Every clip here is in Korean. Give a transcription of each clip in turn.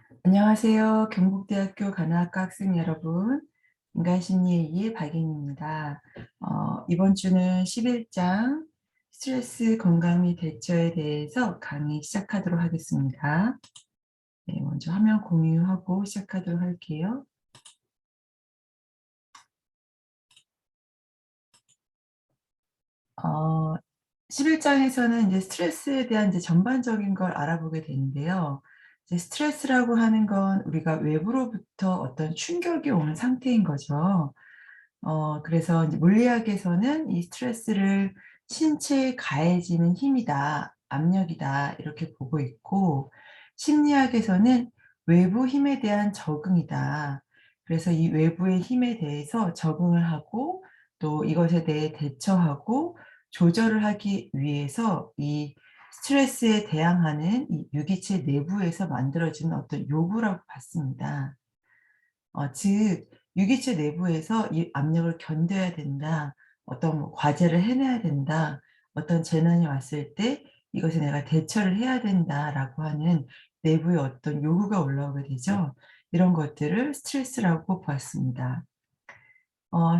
안녕하세요. 경북대학교 간호학과 학생 여러분. 인간심리의 2의 박인입니다. 이번 주는 11장 스트레스 건강 및 대처에 대해서 강의 시작하도록 하겠습니다. 네, 먼저 화면 공유하고 시작하도록 할게요. 11장에서는 이제 스트레스에 대한 이제 전반적인 걸 알아보게 되는데요. 이제 스트레스라고 하는 건 우리가 외부로부터 어떤 충격이 오는 상태인 거죠. 그래서 이제 물리학에서는 이 스트레스를 신체에 가해지는 힘이다, 압력이다, 이렇게 보고 있고, 심리학에서는 외부 힘에 대한 적응이다. 그래서 이 외부의 힘에 대해서 적응을 하고, 또 이것에 대해 대처하고, 조절을 하기 위해서 이 스트레스에 대항하는 이 유기체 내부에서 만들어지는 어떤 요구라고 봤습니다. 즉 유기체 내부에서 이 압력을 견뎌야 된다. 어떤 뭐 과제를 해내야 된다. 어떤 재난이 왔을 때 이것에 내가 대처를 해야 된다라고 하는 내부의 어떤 요구가 올라오게 되죠. 이런 것들을 스트레스라고 보았습니다.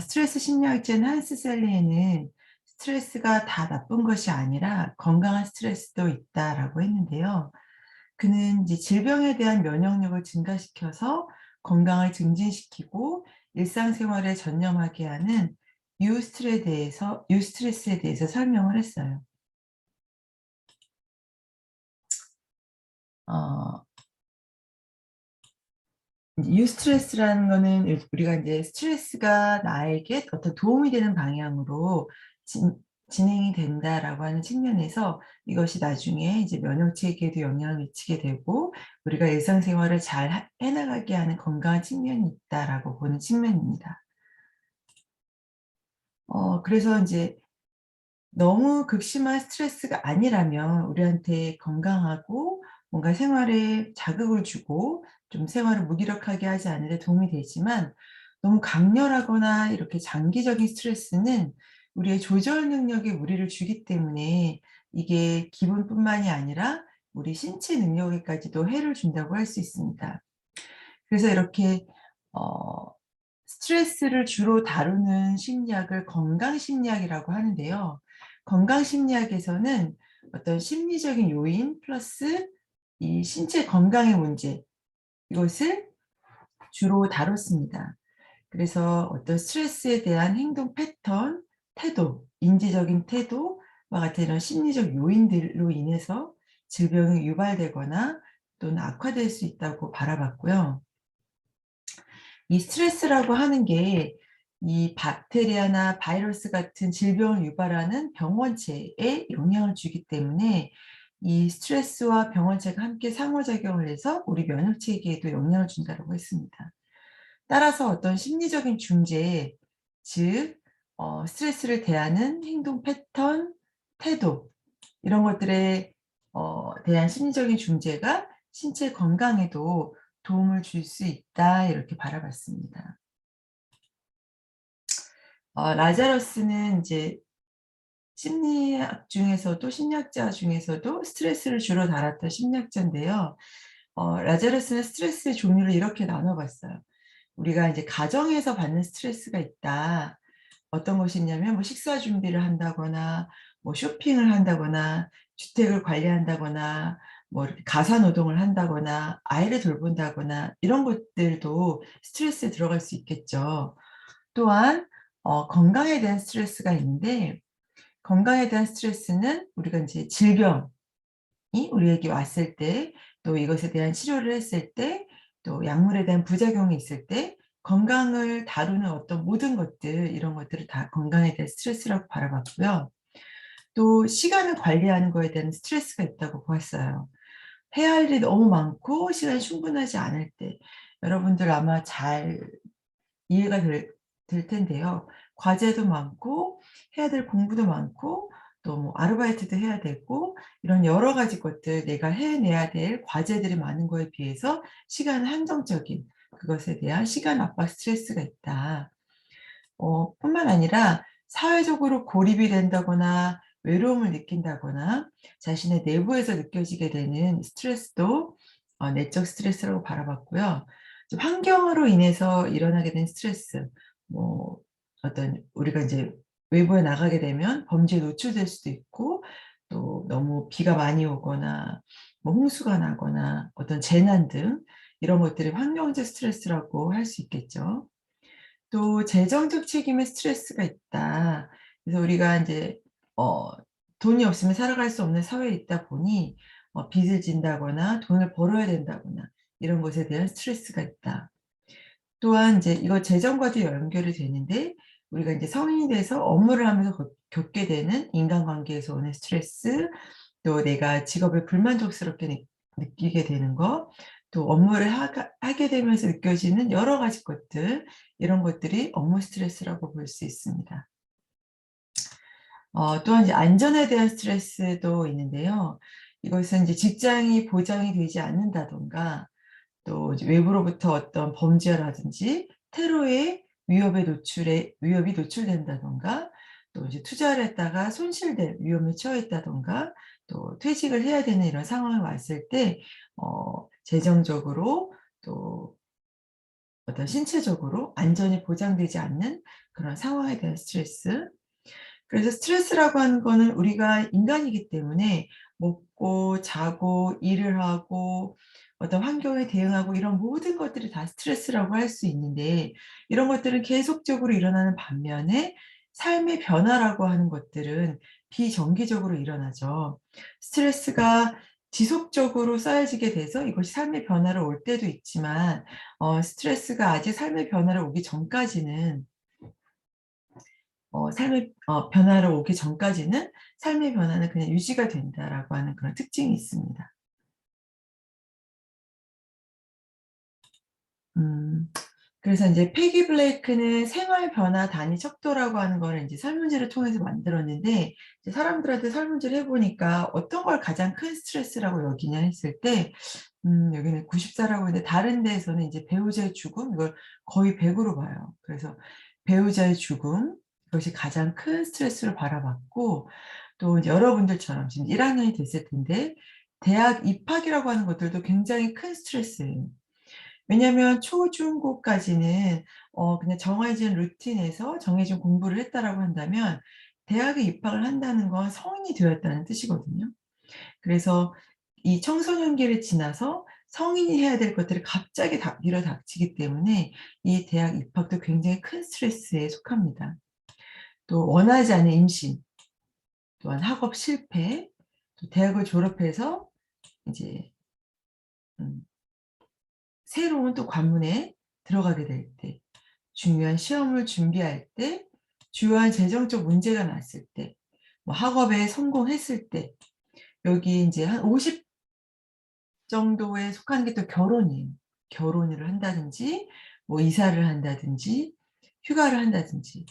스트레스 심리학자인 한스 셀리에는 스트레스가 다 나쁜 것이 아니라 건강한 스트레스도 있다라고 했는데요. 그는 이제 질병에 대한 면역력을 증가시켜서 건강을 증진시키고 일상생활에 전념하게 하는 유스트레스에 대해서 설명을 했어요. 어 유스트레스라는 거는 우리가 이제 스트레스가 나에게 어떤 도움이 되는 방향으로 진 진행이 된다라고 하는 측면에서 이것이 나중에 이제 면역 체계에도 영향을 미치게 되고 우리가 일상생활을 잘 해 나가게 하는 건강한 측면이 있다라고 보는 측면입니다. 그래서 인제 너무 극심한 스트레스가 아니라면 우리한테 건강하고 뭔가 생활에 자극을 주고 좀 생활을 무기력하게 하지 않는 데 도움이 되지만 너무 강렬하거나 이렇게 장기적인 스트레스는 우리의 조절 능력에 무리를 주기 때문에 이게 기분뿐만이 아니라 우리 신체 능력에까지도 해를 준다고 할 수 있습니다. 그래서 이렇게 어 스트레스를 주로 다루는 심리학을 건강심리학이라고 하는데요. 건강심리학에서는 어떤 심리적인 요인 플러스 이 신체 건강의 문제, 이것을 주로 다뤘습니다. 그래서 어떤 스트레스에 대한 행동 패턴, 태도, 인지적인 태도와 같은 이런 심리적 요인들로 인해서 질병이 유발되거나 또는 악화될 수 있다고 바라봤고요. 이 스트레스라고 하는 게 이 박테리아나 바이러스 같은 질병을 유발하는 병원체에 영향을 주기 때문에 이 스트레스와 병원체가 함께 상호작용을 해서 우리 면역 체계에도 영향을 준다고 했습니다. 따라서 어떤 심리적인 중재, 즉 스트레스를 대하는 행동 패턴, 태도, 이런 것들에 대한 심리적인 중재가 신체 건강에도 도움을 줄 수 있다, 이렇게 바라봤습니다. 라자러스는 이제 심리학자 중에서도 스트레스를 주로 다뤘던 심리학자인데요. 라자러스는 스트레스의 종류를 이렇게 나눠 봤어요. 우리가 이제 가정에서 받는 스트레스가 있다. 어떤 것이 있냐면 뭐 식사 준비를 한다거나 뭐 쇼핑을 한다거나 주택을 관리한다거나 뭐 이렇게 가사 노동을 한다거나 아이를 돌본다거나 이런 것들도 스트레스에 들어갈 수 있겠죠. 또한 건강에 대한 스트레스가 있는데 건강에 대한 스트레스는 우리가 인제 질병이 우리에게 왔을 때 또 이것에 대한 치료를 했을 때 또 약물에 대한 부작용이 있을 때 건강을 다루는 어떤 모든 것들, 이런 것들을 다 건강에 대한 스트레스라고 바라봤고요. 또 시간을 관리하는 거에 대한 스트레스가 있다고 보았어요. 해야 할 일이 너무 많고 시간이 충분하지 않을 때 여러분들 아마 잘 이해가 될 텐데요. 과제도 많고 해야 될 공부도 많고 또 뭐 아르바이트도 해야 되고 이런 여러 가지 것들, 내가 해내야 될 과제들이 많은 거에 비해서 시간은 한정적인, 그것에 대한 시간 압박 스트레스가 있다. 뿐만 아니라 사회적으로 고립이 된다거나 외로움을 느낀다거나 자신의 내부에서 느껴지게 되는 스트레스도 내적 스트레스라고 바라봤고요. 환경으로 인해서 일어나게 된 스트레스, 뭐 어떤 우리가 이제 외부에 나가게 되면 범죄에 노출될 수도 있고, 또 너무 비가 많이 오거나 뭐 홍수가 나거나 어떤 재난 등 이런 것들이 환경적 스트레스라고 할 수 있겠죠. 또 재정적 책임에 스트레스가 있다. 그래서 우리가 인제 어 돈이 없으면 살아갈 수 없는 사회에 있다 보니 빚을 진다거나 돈을 벌어야 된다거나 이런 것에 대한 스트레스가 있다. 또한 인제 이거 재정과도 연결이 되는데, 우리가 인제 성인이 돼서 업무를 하면서 겪게 되는 인간관계에서 오는 스트레스, 또 내가 직업에 불만족스럽게 느끼게 되는 거, 또 업무를 하게 되면서 느껴지는 여러 가지 것들, 이런 것들이 업무 스트레스라고 볼 수 있습니다. 또한 이제 안전에 대한 스트레스도 있는데요. 이것은 이제 직장이 보장이 되지 않는다든가, 또 이제 외부로부터 어떤 범죄라든지 테러의 위협이 노출된다든가, 또 이제 투자를 했다가 손실될 위험에 처했다든가, 또 퇴직을 해야 되는 이런 상황이 왔을 때 재정적으로 또 어떤 신체적으로 안전이 보장되지 않는 그런 상황에 대한 스트레스. 그래서 스트레스라고 하는 거는 우리가 인간이기 때문에 먹고 자고 일을 하고 어떤 환경에 대응하고 이런 모든 것들이 다 스트레스라고 할 수 있는데, 이런 것들은 계속적으로 일어나는 반면에 삶의 변화라고 하는 것들은 비정기적으로 일어나죠. 스트레스가 지속적으로 쌓여지게 돼서 이것이 삶의 변화로 올 때도 있지만, 스트레스가 아직 삶의 변화로 오기 전까지는 삶의 변화로 오기 전까지는 삶의 변화는 그냥 유지가 된다라고 하는 그런 특징이 있습니다. 음. 그래서 인제 패기 블레이크는 생활 변화 단위 척도라고 하는 거를 인제 설문지를 통해서 만들었는데, 이제 사람들한테 설문지를 해 보니까 "어떤 걸 가장 큰 스트레스라고 여기냐?" 했을 때 여기는 94라고 했는데, 다른 데에서는 이제 배우자의 죽음, 이걸 거의 100 으로 봐요. 그래서 배우자의 죽음, 그것이 가장 큰 스트레스로 바라봤고, 또 이제 여러분들처럼 지금 1 학년이 됐을 텐데 대학 입학이라고 하는 것들도 굉장히 큰 스트레스예요. 왜냐하면 초중고까지는 그냥 정해진 루틴에서 정해진 공부를 했다라고 한다면, 대학에 입학을 한다는 건 성인이 되었다는 뜻이거든요. 그래서 이 청소년기를 지나서 성인이 해야 될 것들이 갑자기 밀어닥치기 때문에 이 대학 입학도 굉장히 큰 스트레스에 속합니다. 또 원하지 않은 임신, 또한 학업 실패, 또 대학을 졸업해서 이제 음 새로운 또 관문에 들어가게 될 때, 중요한 시험을 준비할 때, 주요한 재정적 문제가 났을 때, 뭐 학업에 성공했을 때, 여기 인제 한 50 정도에 속하는 게 또 결혼이에요. 결혼을 한다든지 뭐 이사를 한다든지 휴가를 한다든지.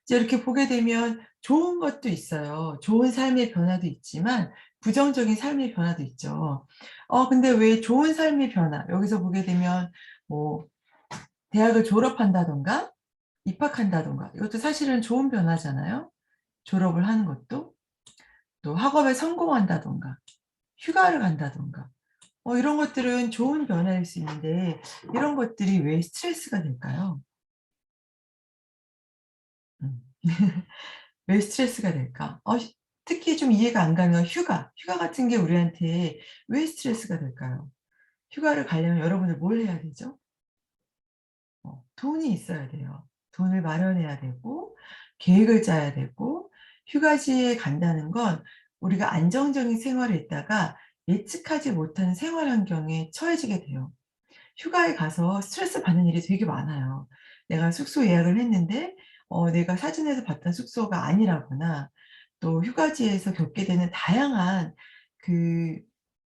이제 이렇게 보게 되면 좋은 것도 있어요. 좋은 삶의 변화도 있지만 부정적인 삶의 변화도 있죠. 근데 왜 좋은 삶의 변화, 여기서 보게 되면 뭐 대학을 졸업한다든가 입학한다든가, 이것도 사실은 좋은 변화잖아요. 졸업을 하는 것도. 또 학업에 성공한다든가 휴가를 간다든가, 이런 것들은 좋은 변화일 수 있는데, 이런 것들이 왜 스트레스가 될까요? 음. 왜 스트레스가 될까? 특히 좀 이해가 안 가는 건 휴가 같은 게 우리한테 왜 스트레스가 될까요? 휴가를 가려면 여러분들 뭘 해야 되죠? 돈이 있어야 돼요. 돈을 마련해야 되고 계획을 짜야 되고, 휴가지에 간다는 건 우리가 안정적인 생활을 했다가 예측하지 못하는 생활 환경에 처해지게 돼요. 휴가에 가서 스트레스 받는 일이 되게 많아요. 내가 숙소 예약을 했는데 내가 사진에서 봤던 숙소가 아니라거나, 또 휴가지에서 겪게 되는 다양한 그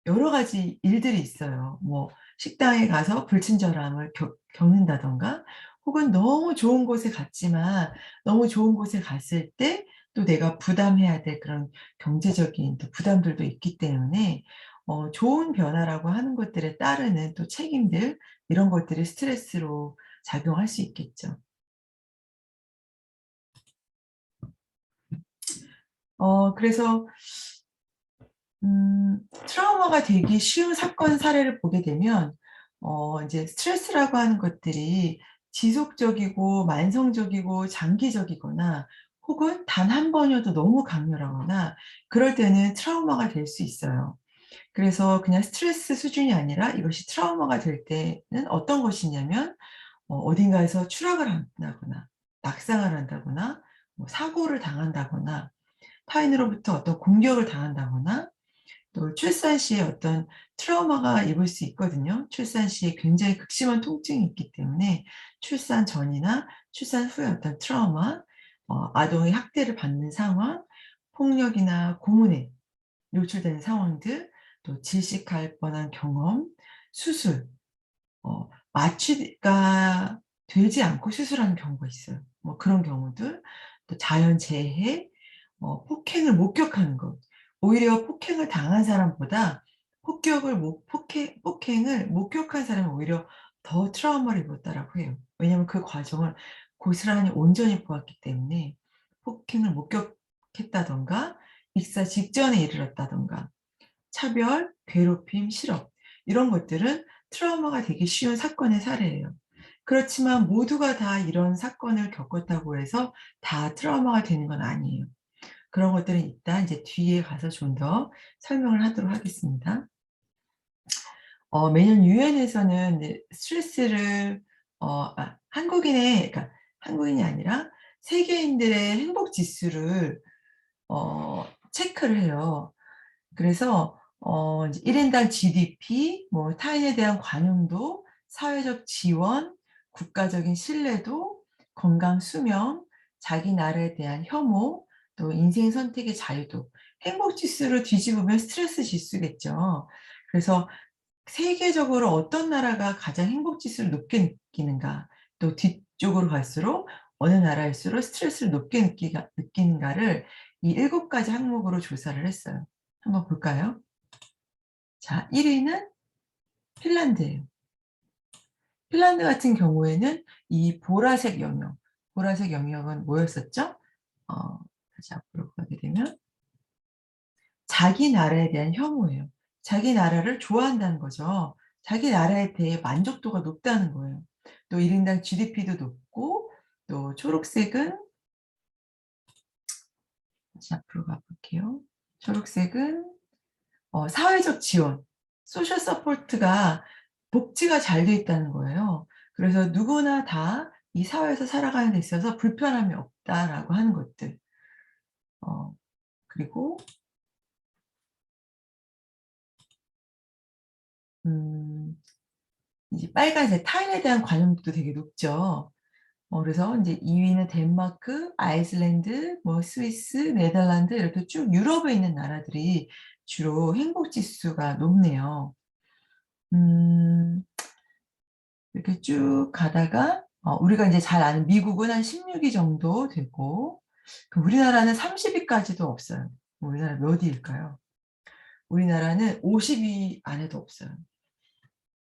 여러 가지 일들이 있어요. 뭐 식당에 가서 불친절함을 겪는다든가, 혹은 너무 좋은 곳에 갔지만 너무 좋은 곳에 갔을 때 또 내가 부담해야 될 그런 경제적인 또 부담들도 있기 때문에, 좋은 변화라고 하는 것들에 따르는 또 책임들, 이런 것들이 스트레스로 작용할 수 있겠죠. 그래서 트라우마가 되기 쉬운 사건 사례를 보게 되면 인제 스트레스라고 하는 것들이 지속적이고 만성적이고 장기적이거나 혹은 단 한 번이어도 너무 강렬하거나 그럴 때는 트라우마가 될 수 있어요. 그래서 그냥 스트레스 수준이 아니라 이것이 트라우마가 될 때는 어떤 것이냐면 어딘가에서 추락을 한다거나 낙상을 한다거나 뭐 사고를 당한다거나 타인으로부터 어떤 공격을 당한다거나 또 출산 시에 어떤 트라우마가 입을 수 있거든요. 출산 시에 굉장히 극심한 통증이 있기 때문에 출산 전이나 출산 후에 어떤 트라우마, 아동의 학대를 받는 상황, 폭력이나 고문에 노출되는 상황들, 또 질식할 뻔한 경험, 수술, 마취가 되지 않고 수술하는 경우가 있어요. 뭐 그런 경우들, 또 자연재해, 폭행을 목격하는 것. 오히려 폭행을 당한 사람보다 폭행을 목격한 사람이 오히려 더 트라우마를 입었다라고 해요. 왜냐하면 그 과정을 고스란히 온전히 보았기 때문에 폭행을 목격했다든가 익사 직전에 이르렀다든가 차별, 괴롭힘, 실업 이런 것들은 트라우마가 되기 쉬운 사건의 사례예요. 그렇지만 모두가 다 이런 사건을 겪었다고 해서 다 트라우마가 되는 건 아니에요. 그런 것들은 이따 인제 뒤에 가서 좀 더 설명을 하도록 하겠습니다. 매년 유엔에서는 이제 스트레스를 한국인의 그러니까 한국인이 아니라 세계인들의 행복 지수를 체크를 해요. 그래서 이제 1 인당 GDP, 뭐 타인에 대한 관용도, 사회적 지원, 국가적인 신뢰도, 건강 수명, 자기 나라에 대한 혐오, 또 인생 선택의 자유도, 행복 지수를 뒤집으면 스트레스 지수겠죠. 그래서 세계적으로 어떤 나라가 가장 행복 지수를 높게 느끼는가, 또 뒤쪽으로 갈수록 어느 나라일수록 스트레스를 높게 느끼는가를 이 7 가지 항목으로 조사를 했어요. 한번 볼까요? 자, 1 위는 핀란드예요. 핀란드 같은 경우에는 이 보라색 영역은 뭐였었죠? 다시 앞으로 가게 되면 자기 나라에 대한 혐오예요. 자기 나라를 좋아한다는 거죠. 자기 나라에 대해 만족도가 높다는 거예요. 또 1 인당 GDP도 높고 또 초록색은 다시 앞으로 가 볼게요. 초록색은 사회적 지원, 소셜 서포트가 복지가 잘 돼 있다는 거예요. 그래서 누구나 다 이 사회에서 살아가는 데 있어서 불편함이 없다라고 하는 것들. 어 그리고 음 이제 빨간색 타인에 대한 관용도도 되게 높죠. 그래서 인제 2 위는 덴마크, 아이슬란드, 뭐 스위스, 네덜란드 이렇게 쭉 유럽에 있는 나라들이 주로 행복 지수가 높네요. 음 이렇게 쭉 가다가 우리가 인제 잘 아는 미국은 한 16위 정도 되고 그 우리나라는 30 위까지도 없어요. 우리나라 몇 위일까요? 우리나라는 50위 안에도 없어요.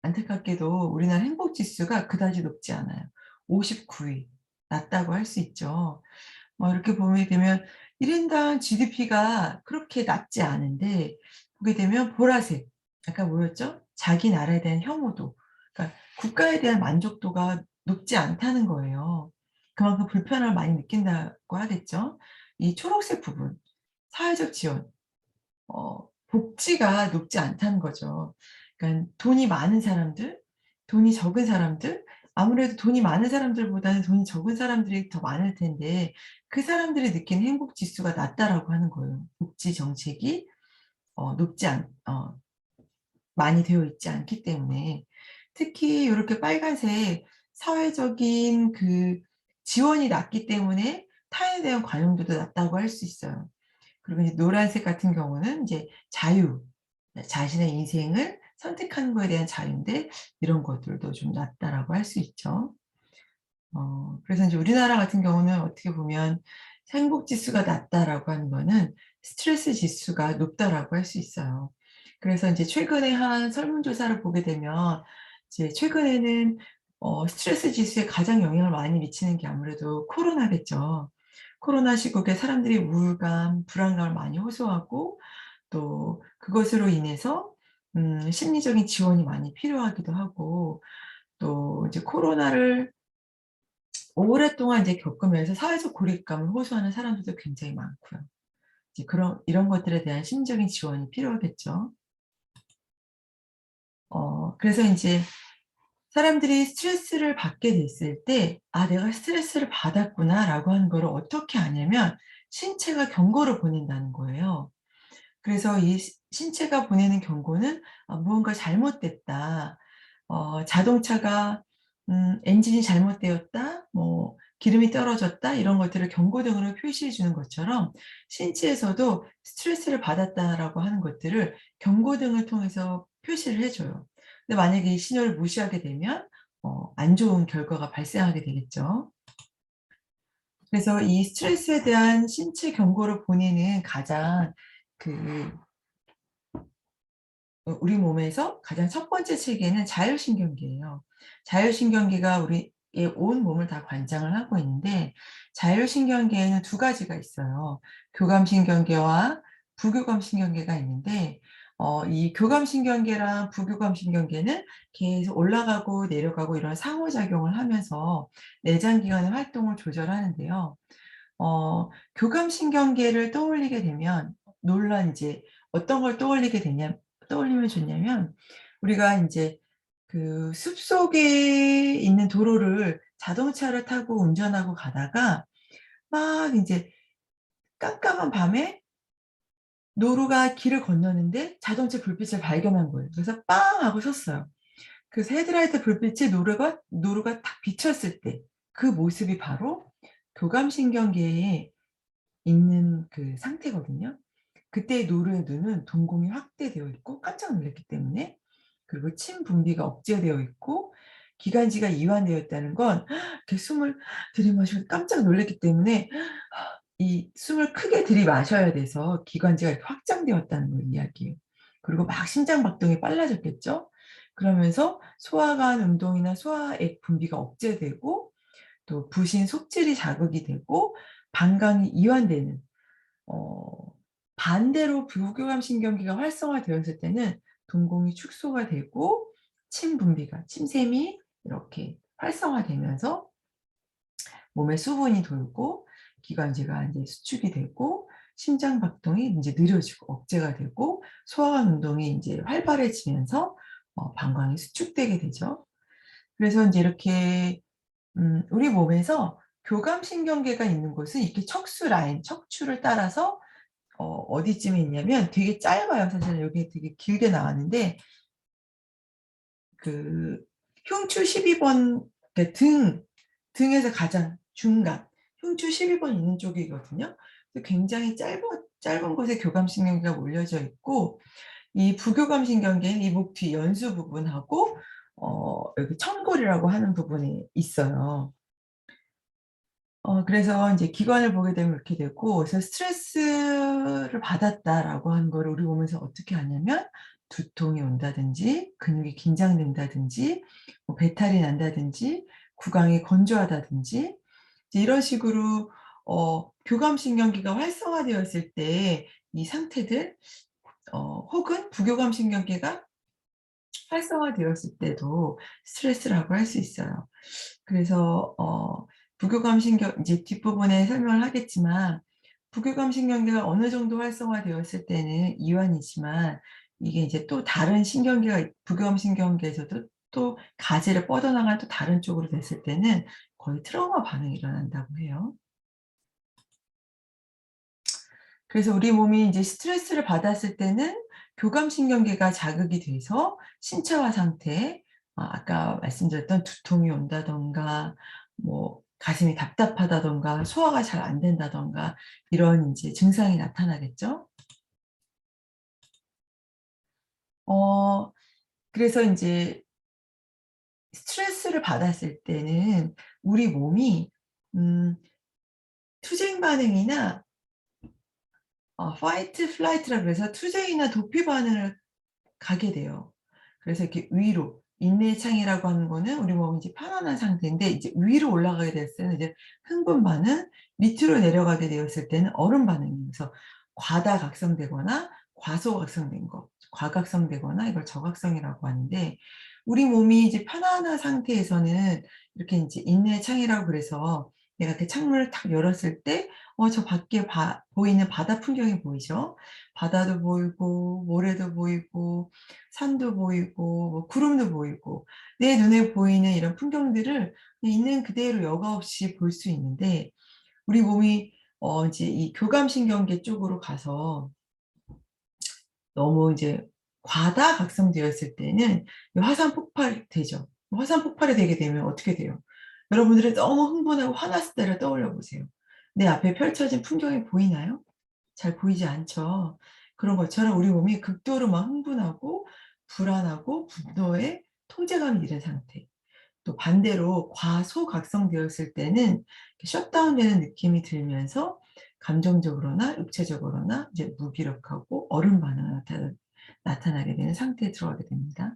안타깝게도 우리나라 행복 지수가 그다지 높지 않아요. 59 위. 낮다고 할 수 있죠. 이렇게 보게 되면 1 인당 GDP가 그렇게 낮지 않은데 보게 되면 보라색 아까 뭐였죠? 자기 나라에 대한 혐오도 그러니까 국가에 대한 만족도가 높지 않다는 거예요. 그만큼 불편함을 많이 느낀다고 하겠죠. 이 초록색 부분 사회적 지원 복지가 높지 않다는 거죠. 그러니까 돈이 많은 사람들, 돈이 적은 사람들 아무래도 돈이 많은 사람들보다는 돈이 적은 사람들이 더 많을 텐데 그 사람들이 느끼는 행복 지수가 낮다라고 하는 거예요. 복지 정책이 높지 않 많이 되어 있지 않기 때문에. 특히 요렇게 빨간색 사회적인 그 지원이 낮기 때문에 타인에 대한 관용도도 낮다고 할 수 있어요. 그리고 이제 노란색 같은 경우는 이제 자유, 자신의 인생을 선택하는 거에 대한 자유인데 이런 것들도 좀 낮다라고 할 수 있죠. 그래서 인제 우리나라 같은 경우는 어떻게 보면 행복 지수가 낮다라고 하는 거는 스트레스 지수가 높다라고 할 수 있어요. 그래서 인제 최근에 한 설문조사를 보게 되면 이제 최근에는 스트레스 지수에 가장 영향을 많이 미치는 게 아무래도 코로나겠죠. 코로나 시국에 사람들이 우울감, 불안감을 많이 호소하고 또 그것으로 인해서 심리적인 지원이 많이 필요하기도 하고, 또 이제 코로나를 오랫동안 이제 겪으면서 사회적 고립감을 호소하는 사람들도 굉장히 많고요. 이제 이런 것들에 대한 심리적인 지원이 필요하겠죠. 그래서 인제 사람들이 스트레스를 받게 됐을 때 '아 내가 스트레스를 받았구나.'라고 하는 거를 어떻게 아냐면 신체가 경고를 보낸다는 거예요. 그래서 이 신체가 보내는 경고는 '아 무언가 잘못됐다. 자동차가 엔진이 잘못되었다. 뭐 기름이 떨어졌다.' 이런 것들을 경고등으로 표시해 주는 것처럼 신체에서도 '스트레스를 받았다.'라고 하는 것들을 경고등을 통해서 표시를 해 줘요. 근데 만약에 이 신호를 무시하게 되면 안 좋은 결과가 발생하게 되겠죠. 그래서 이 스트레스에 대한 신체 경고를 보내는 가장 그 우리 몸에서 가장 첫 번째 체계는 자율신경계예요. 자율신경계가 우리의 온 몸을 다 관장을 하고 있는데, 자율신경계에는 두 가지가 있어요. 교감신경계와 부교감신경계가 있는데, 이 교감신경계랑 부교감신경계는 계속 올라가고 내려가고 이런 상호작용을 하면서 내장기관의 활동을 조절하는데요. 교감신경계를 떠올리게 되면 놀란 이제 어떤 걸 떠올리면 좋냐면, 우리가 인제 그 숲속에 있는 도로를 자동차를 타고 운전하고 가다가 막 인제 깜깜한 밤에 노루가 길을 건너는데 자동차 불빛을 발견한 거예요. 그래서 빵 하고 섰어요. 그래서 헤드라이트 불빛에 노루가 탁 비쳤을 때 그 모습이 바로 교감신경계에 있는 그 상태거든요. 그때 노루의 눈은 동공이 확대되어 있고 깜짝 놀랐기 때문에, 그리고 침 분비가 억제되어 있고 기관지가 이완되어 있다는 건 이렇게 숨을 들이마시고 깜짝 놀랐기 때문에 이 숨을 크게 들이마셔야 돼서 기관지가 이렇게 확장되었다는 걸 이야기해요. 그리고 막 심장 박동이 빨라졌겠죠. 그러면서 소화관 운동이나 소화액 분비가 억제되고 또 부신 속질이 자극이 되고 방광이 이완되는, 어 반대로 부교감 신경계가 활성화되었을 때는 동공이 축소가 되고 침 분비가 침샘이 이렇게 활성화되면서 몸에 수분이 돌고 기관지가 인제 수축이 되고 심장 박동이 인제 느려지고 억제가 되고 소화관 운동이 인제 활발해지면서 방광이 수축되게 되죠. 그래서 인제 이렇게 우리 몸에서 교감신경계가 있는 곳은 이렇게 척수 라인, 척추를 따라서 어디쯤에 있냐면 되게 짧아요. 사실은 여기 되게 길게 나왔는데 그 흉추 12번, 그러니까 등에서 가장 중간 흉추 12번 있는 쪽이거든요. 그래서 굉장히 짧은 곳에 교감신경계가 몰려져 있고, 이 부교감신경계는 이 목 뒤 연수 부분하고 여기 천골이라고 하는 부분이 있어요. 그래서 인제 기관을 보게 되면 이렇게 되고, 그래서 '스트레스를 받았다.'라고 하는 거를 우리 몸에서 어떻게 아냐면 두통이 온다든지 근육이 긴장된다든지 뭐 배탈이 난다든지 구강이 건조하다든지 이제 이런 식으로 교감신경계가 활성화되어 있을 때 이 상태들, 혹은 부교감신경계가 활성화되었을 때도 스트레스라고 할 수 있어요. 그래서 부교감 신경 이제 뒷부분에 설명을 하겠지만, 부교감 신경계가 어느 정도 활성화되었을 때는 이완이지만 이게 이제 또 다른 신경계가 부교감 신경계에서도 또 가지를 뻗어나가는 또 다른 쪽으로 됐을 때는 거의 트라우마 반응이 일어난다고 해요. 그래서 우리 몸이 인제 스트레스를 받았을 때는 교감신경계가 자극이 돼서 신체화 상태, 아까 말씀드렸던 두통이 온다든가 뭐 가슴이 답답하다든가 소화가 잘 안 된다든가 이런 인제 증상이 나타나겠죠. 어 그래서 인제 스트레스를 받았을 때는 우리 몸이 음 투쟁 반응이나 fight flight라 그래서 투쟁이나 도피 반응을 가게 돼요. 그래서 이렇게 위로 인내의 창이라고 하는 거는 우리 몸이 이제 편안한 상태인데, 이제 위로 올라가게 됐을 때는 이제 흥분 반응, 밑으로 내려가게 되었을 때는 얼음 반응이에요. 그래서 과다 각성되거나 과소각성된 거, 과각성되거나 이걸 저각성이라고 하는데, 우리 몸이 이제 편안한 상태에서는 이렇게 이제 인내 창이라고 그래서 내가 그 창문을 탁 열었을 때 저 밖에 보이는 바다 풍경이 보이죠. 바다도 보이고 모래도 보이고 산도 보이고 뭐 구름도 보이고 내 눈에 보이는 이런 풍경들을 있는 그대로 여과 없이 볼 수 있는데, 우리 몸이 이제 이 교감신경계 쪽으로 가서 너무 이제 과다 각성되었을 때는 이 화산 폭발이 되죠. 화산 폭발이 되게 되면 어떻게 돼요? 여러분들이 너무 흥분하고 화났을 때를 떠올려 보세요. 내 앞에 펼쳐진 풍경이 보이나요? 잘 보이지 않죠. 그런 것처럼 우리 몸이 극도로 막 흥분하고 불안하고 분노에 통제감이 잃은 상태. 또 반대로 과소각성되었을 때는 셧다운되는 느낌이 들면서 감정적으로나 육체적으로나 이제 무기력하고 얼음 반응이 나타나게 되는 상태에 들어가게 됩니다.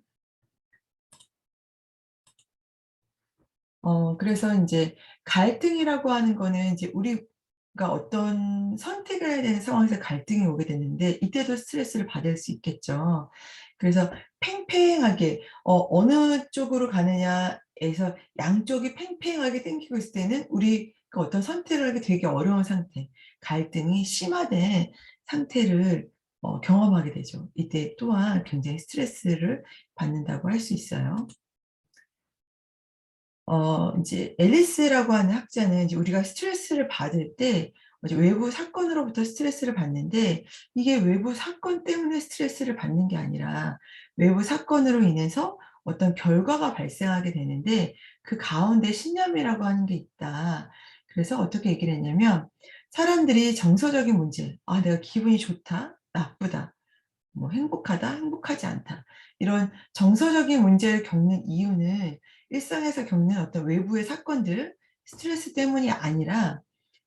그래서 인제 갈등이라고 하는 거는 이제 우리가 어떤 선택을 해야 되는 상황에서 갈등이 오게 되는데, 이때도 스트레스를 받을 수 있겠죠. 그래서 팽팽하게 어느 쪽으로 가느냐에서 양쪽이 팽팽하게 당기고 있을 때는 우리가 어떤 선택을 하기 되게 어려운 상태, 갈등이 심화된 상태를 경험하게 되죠. 이때 또한 굉장히 스트레스를 받는다고 할 수 있어요. 인제 앨리스라고 하는 학자는 이제 우리가 스트레스를 받을 때 이제 외부 사건으로부터 스트레스를 받는데, 이게 외부 사건 때문에 스트레스를 받는 게 아니라 외부 사건으로 인해서 어떤 결과가 발생하게 되는데 그 가운데 신념이라고 하는 게 있다. 그래서 어떻게 얘기를 했냐면, 사람들이 정서적인 문제, '아 내가 기분이 좋다. 나쁘다.' 뭐 행복하다, 행복하지 않다. 이런 정서적인 문제를 겪는 이유는 일상에서 겪는 어떤 외부의 사건들, 스트레스 때문이 아니라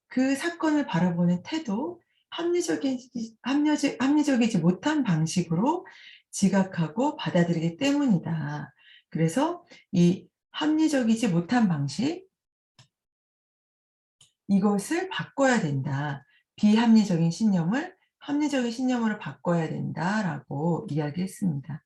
그 사건을 바라보는 태도, 합리적이지 못한 방식으로 지각하고 받아들이기 때문이다. 그래서 이 합리적이지 못한 방식, 이것을 바꿔야 된다. 비합리적인 신념을 합리적인 신념으로 바꿔야 된다라고 이야기했습니다.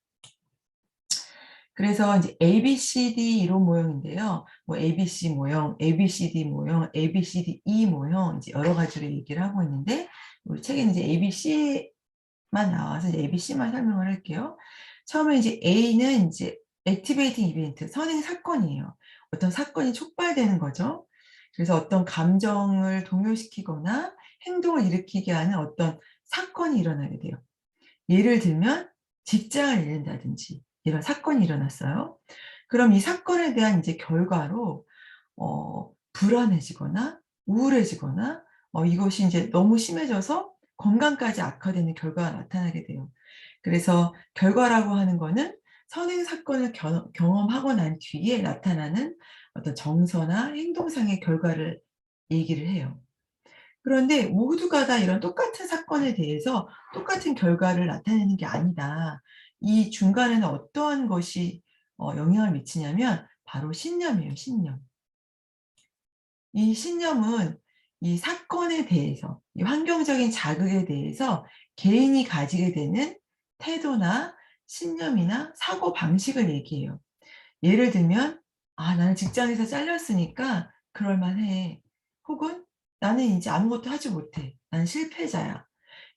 그래서 인제 ABCD 이론 모형인데요. 뭐 ABC 모형, ABCD 모형, ABCDE 모형, 이제 여러 가지로 얘기를 하고 있는데, 우리 책에는 이제 ABC만 나와서 이제 ABC만 설명을 할게요. 처음에 이제 A는 인제 액티베이팅 이벤트, 선행 사건이에요. 어떤 사건이 촉발되는 거죠. 그래서 어떤 감정을 동요시키거나 행동을 일으키게 하는 어떤 사건이 일어나게 돼요. 예를 들면 직장을 잃는다든지 이런 사건이 일어났어요. 그럼 이 사건에 대한 이제 결과로 불안해지거나 우울해지거나 이것이 인제 너무 심해져서 건강까지 악화되는 결과가 나타나게 돼요. 그래서 결과라고 하는 거는 선행 사건을 경험하고 난 뒤에 나타나는 어떤 정서나 행동상의 결과를 얘기를 해요. 그런데 모두가 다 이런 똑같은 사건에 대해서 똑같은 결과를 나타내는 게 아니다. 이 중간에는 어떠한 것이 영향을 미치냐면 바로 신념이에요, 신념. 이 신념은 이 사건에 대해서, 이 환경적인 자극에 대해서 개인이 가지게 되는 태도나 신념이나 사고 방식을 얘기해요. 예를 들면 '아 나는 직장에서 잘렸으니까 그럴 만해.' 혹은 '나는 인제 아무것도 하지 못해. 난 실패자야.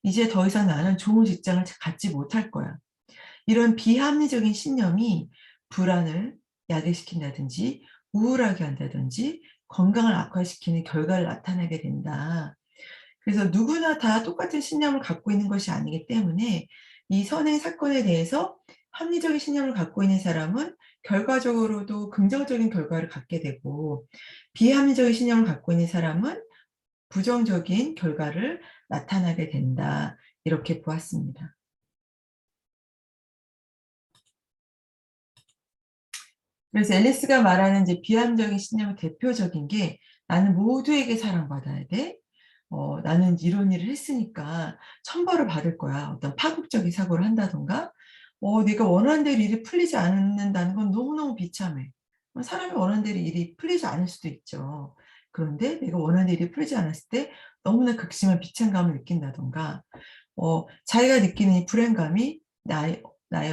이제 더 이상 나는 좋은 직장을 갖지 못할 거야.' 이런 비합리적인 신념이 불안을 야기시킨다든지 우울하게 한다든지 건강을 악화시키는 결과를 나타내게 된다. 그래서 누구나 다 똑같은 신념을 갖고 있는 것이 아니기 때문에 이 선행 사건에 대해서 합리적인 신념을 갖고 있는 사람은 결과적으로도 긍정적인 결과를 갖게 되고, 비합리적인 신념을 갖고 있는 사람은 부정적인 결과를 나타나게 된다. 이렇게 보았습니다. 그래서 앨리스가 말하는 이제 비합리적인 신념의 대표적인 게 "나는 모두에게 사랑받아야 돼. 나는 이런 일을 했으니까 천벌을 받을 거야." 어떤 파국적인 사고를 한다든가, "내가 원하는 대로 일이 풀리지 않는다는 건 너무너무 비참해." 사람이 원하는 대로 일이 풀리지 않을 수도 있죠. 그런데 내가 원하는 일이 풀리지 않았을 때 너무나 극심한 비참감을 느낀다든가, 자기가 느끼는 이 불안감이 나의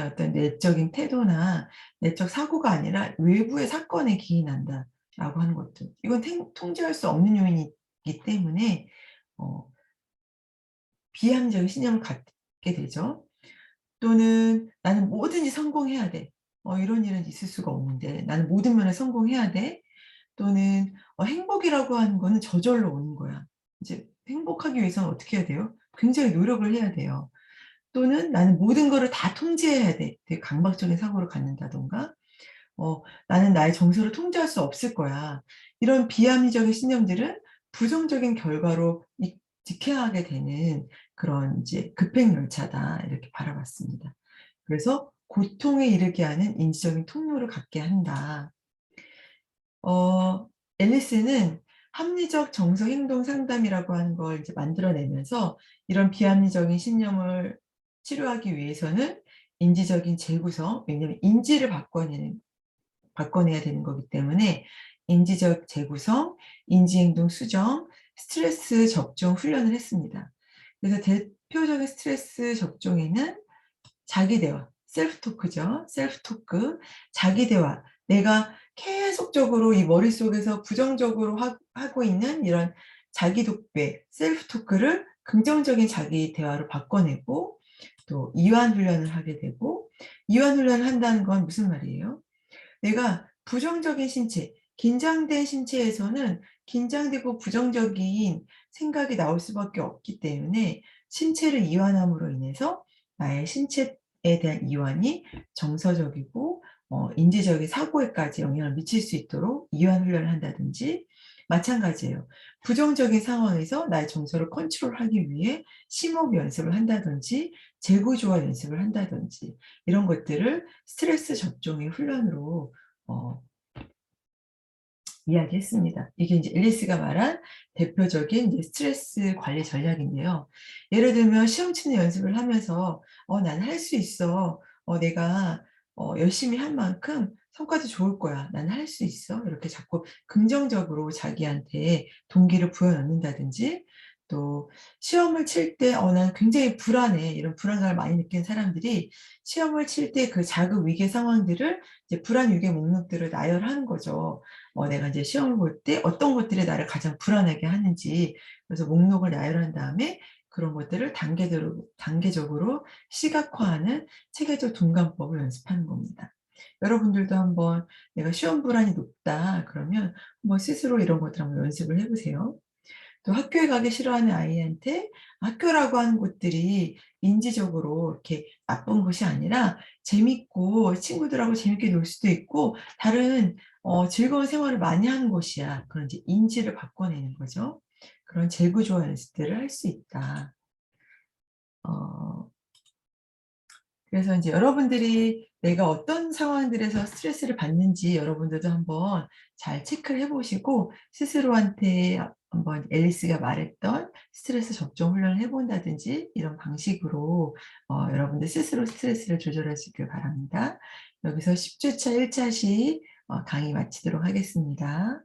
어떤 내적인 태도나 내적 사고가 아니라 외부의 사건에 기인한다라고 하는 것들. 이건 통제할 수 없는 요인이기 때문에 어 비합리적인 신념을 갖게 되죠. 또는 '나는 뭐든지 성공해야 돼. 이런 일은 있을 수가 없는데 나는 모든 면에 성공해야 돼.' 또는 행복이라고 하는 거는 저절로 오는 거야. 이제 행복하기 위해서는 어떻게 해야 돼요? 굉장히 노력을 해야 돼요. 또는 '나는 모든 거를 다 통제해야 돼.' 되게 강박적인 사고를 갖는다든가 '나는 나의 정서를 통제할 수 없을 거야.' 이런 비합리적인 신념들은 부정적인 결과로 직행하게 되는 그런 이제 '급행열차다.' 이렇게 바라봤습니다. 그래서 '고통에 이르게 하는 인지적인 통로를 갖게 한다.' 어 앨리스는 합리적 정서 행동 상담이라고 하는 걸 이제 만들어 내면서 이런 비합리적인 신념을 치료하기 위해서는 인지적인 재구성, 왜냐하면 인지를 바꿔내야 되는 거기 때문에 인지적 재구성, 인지행동 수정, 스트레스 접종 훈련을 했습니다. 그래서 대표적인 스트레스 접종에는 자기 대화, 셀프 토크죠. 셀프 토크, 자기 대화. 내가 계속적으로 이 머릿속에서 부정적으로 하고 있는 이런 자기 독배, 셀프 토크를 긍정적인 자기 대화로 바꿔내고 또 이완 훈련을 하게 되고, 이완 훈련을 한다는 건 무슨 말이에요? 내가 부정적인 신체, 긴장된 신체에서는 긴장되고 부정적인 생각이 나올 수밖에 없기 때문에 신체를 이완함으로 인해서 나의 신체에 대한 이완이 정서적이고 인지적인 사고에까지 영향을 미칠 수 있도록 이완 훈련을 한다든지, 마찬가지예요. 부정적인 상황에서 나의 정서를 컨트롤하기 위해 심호흡 연습을 한다든지 재구조화 연습을 한다든지 이런 것들을 스트레스 접종의 훈련으로 어 이야기했습니다. 이게 인제 앨리스가 말한 대표적인 이제 스트레스 관리 전략인데요. 예를 들면 시험 치는 연습을 하면서 나는 할 수 있어. 내가 열심히 한 만큼 성과도 좋을 거야. 나는 할 수 있어." 이렇게 자꾸 긍정적으로 자기한테 동기를 부여넣는다든지, 또 시험을 칠 때 난 굉장히 불안해." 이런 불안감을 많이 느끼는 사람들이 시험을 칠 때 그 자극 위기 상황들을 이제 불안 위기 목록들을 나열하는 거죠. 내가 이제 시험을 볼 때 어떤 것들이 나를 가장 불안하게 하는지, 그래서 목록을 나열한 다음에 그런 것들을 단계적으로 시각화하는 체계적 동감법을 연습하는 겁니다. 여러분들도 한번 '내가 시험 불안이 높다.' 그러면 한번 스스로 이런 것들 한번 연습을 해 보세요. 또 학교에 가기 싫어하는 아이한테 학교라고 하는 곳들이 인지적으로 이렇게 나쁜 곳이 아니라 재밌고 친구들하고 재밌게 놀 수도 있고 다른 즐거운 생활을 많이 하는 곳이야. 그런 이제 인지를 바꿔내는 거죠. 그런 재구조화 연습들을 할 수 있다. 어 그래서 인제 여러분들이 내가 어떤 상황들에서 스트레스를 받는지 여러분들도 한번 잘 체크를 해 보시고 스스로한테 한번 앨리스가 말했던 스트레스 접종 훈련을 해 본다든지 이런 방식으로 여러분들 스스로 스트레스를 조절하시길 바랍니다. 여기서 10 주차 1 차씩 강의 마치도록 하겠습니다.